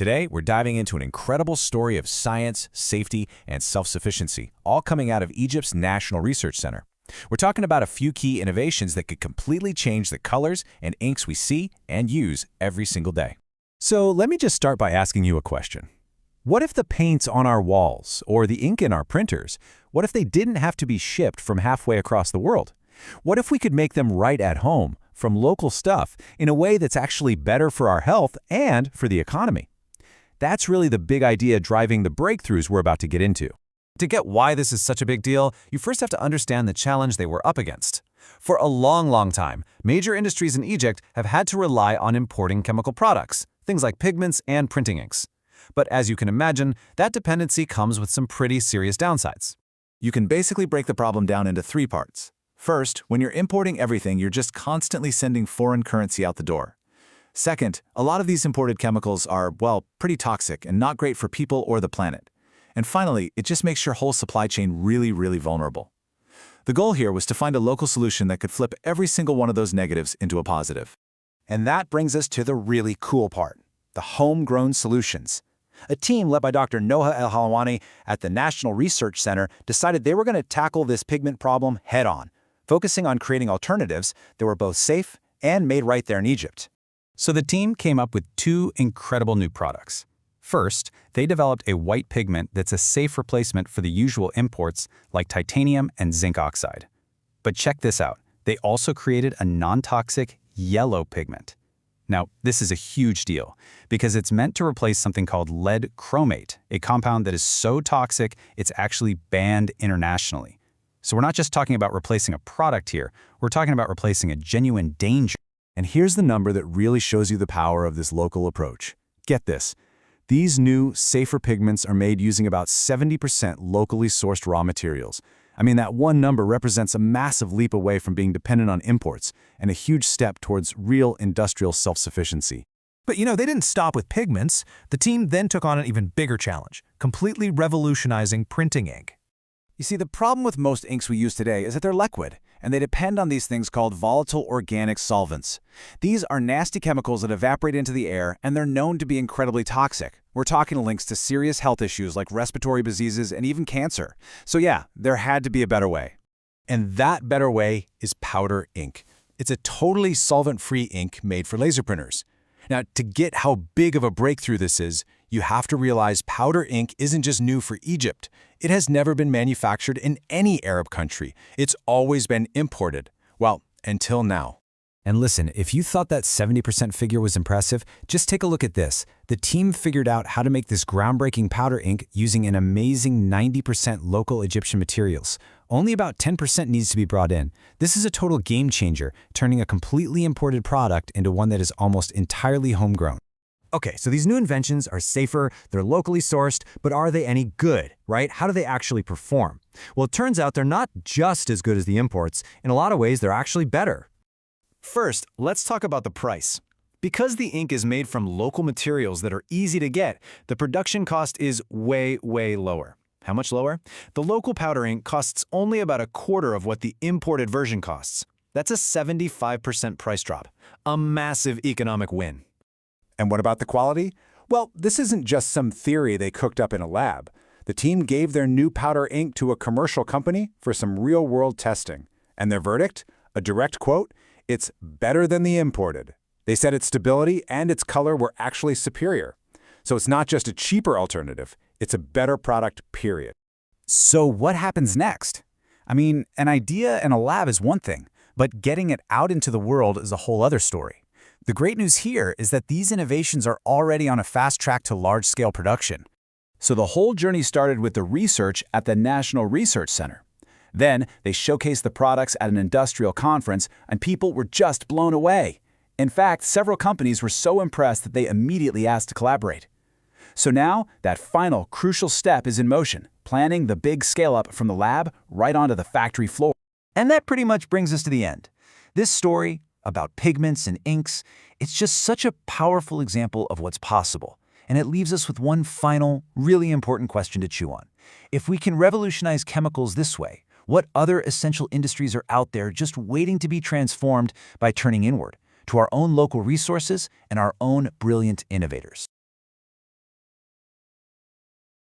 Today, we're diving into an incredible story of science, safety, and self-sufficiency, all coming out of Egypt's National Research Center. We're talking about a few key innovations that could completely change the colors and inks we see and use every single day. So let me just start by asking you a question. What if the paints on our walls or the ink in our printers, what if they didn't have to be shipped from halfway across the world? What if we could make them right at home, from local stuff, in a way that's actually better for our health and for the economy? That's really the big idea driving the breakthroughs we're about to get into. To get why this is such a big deal, you first have to understand the challenge they were up against. For a long time, major industries in Egypt have had to rely on importing chemical products, things like pigments and printing inks. But as you can imagine, that dependency comes with some pretty serious downsides. You can basically break the problem down into three parts. First, when you're importing everything, you're just constantly sending foreign currency out the door. Second, a lot of these imported chemicals are, well, pretty toxic and not great for people or the planet. And finally, it just makes your whole supply chain really vulnerable. The goal here was to find a local solution that could flip every single one of those negatives into a positive. And that brings us to the really cool part, the homegrown solutions. A team led by Dr. Noha El-Halawany at the National Research Center decided they were going to tackle this pigment problem head-on, focusing on creating alternatives that were both safe and made right there in Egypt. So the team came up with two incredible new products. First, they developed a white pigment that's a safe replacement for the usual imports like titanium and zinc oxide. But check this out. They also created a non-toxic yellow pigment. Now, this is a huge deal because it's meant to replace something called lead chromate, a compound that is so toxic it's actually banned internationally. So we're not just talking about replacing a product here, we're talking about replacing a genuine danger. And here's the number that really shows you the power of this local approach. Get this. These new, safer pigments are made using about 70% locally sourced raw materials. I mean, that one number represents a massive leap away from being dependent on imports and a huge step towards real industrial self-sufficiency. But they didn't stop with pigments. The team then took on an even bigger challenge, completely revolutionizing printing ink. You see, the problem with most inks we use today is that they're liquid, and they depend on these things called volatile organic solvents. These are nasty chemicals that evaporate into the air, and they're known to be incredibly toxic. We're talking links to serious health issues like respiratory diseases and even cancer. So yeah, there had to be a better way. And that better way is powder ink. It's a totally solvent-free ink made for laser printers. Now, to get how big of a breakthrough this is, you have to realize powder ink isn't just new for Egypt. It has never been manufactured in any Arab country. It's always been imported. Well, until now. And listen, if you thought that 70% figure was impressive, just take a look at this. The team figured out how to make this groundbreaking powder ink using an amazing 90% local Egyptian materials. Only about 10% needs to be brought in. This is a total game changer, turning a completely imported product into one that is almost entirely homegrown. Okay, so these new inventions are safer, they're locally sourced, but are they any good, right? How do they actually perform? Well, it turns out they're not just as good as the imports. In a lot of ways, they're actually better. First, let's talk about the price. Because the ink is made from local materials that are easy to get, the production cost is way lower. How much lower? The local powder ink costs only about a quarter of what the imported version costs. That's a 75% price drop. A massive economic win. And what about the quality? Well, this isn't just some theory they cooked up in a lab. The team gave their new powder ink to a commercial company for some real-world testing. And their verdict? A direct quote, "It's better than the imported." They said its stability and its color were actually superior. So it's not just a cheaper alternative, it's a better product, period. So what happens next? I mean, an idea in a lab is one thing, but getting it out into the world is a whole other story. The great news here is that these innovations are already on a fast track to large-scale production. So the whole journey started with the research at the National Research Center. Then they showcased the products at an industrial conference, and people were just blown away. In fact, several companies were so impressed that they immediately asked to collaborate. So now, that final crucial step is in motion, planning the big scale-up from the lab right onto the factory floor. And that pretty much brings us to the end. This story about pigments and inks, it's just such a powerful example of what's possible. And it leaves us with one final, really important question to chew on. If we can revolutionize chemicals this way, what other essential industries are out there just waiting to be transformed by turning inward to our own local resources and our own brilliant innovators?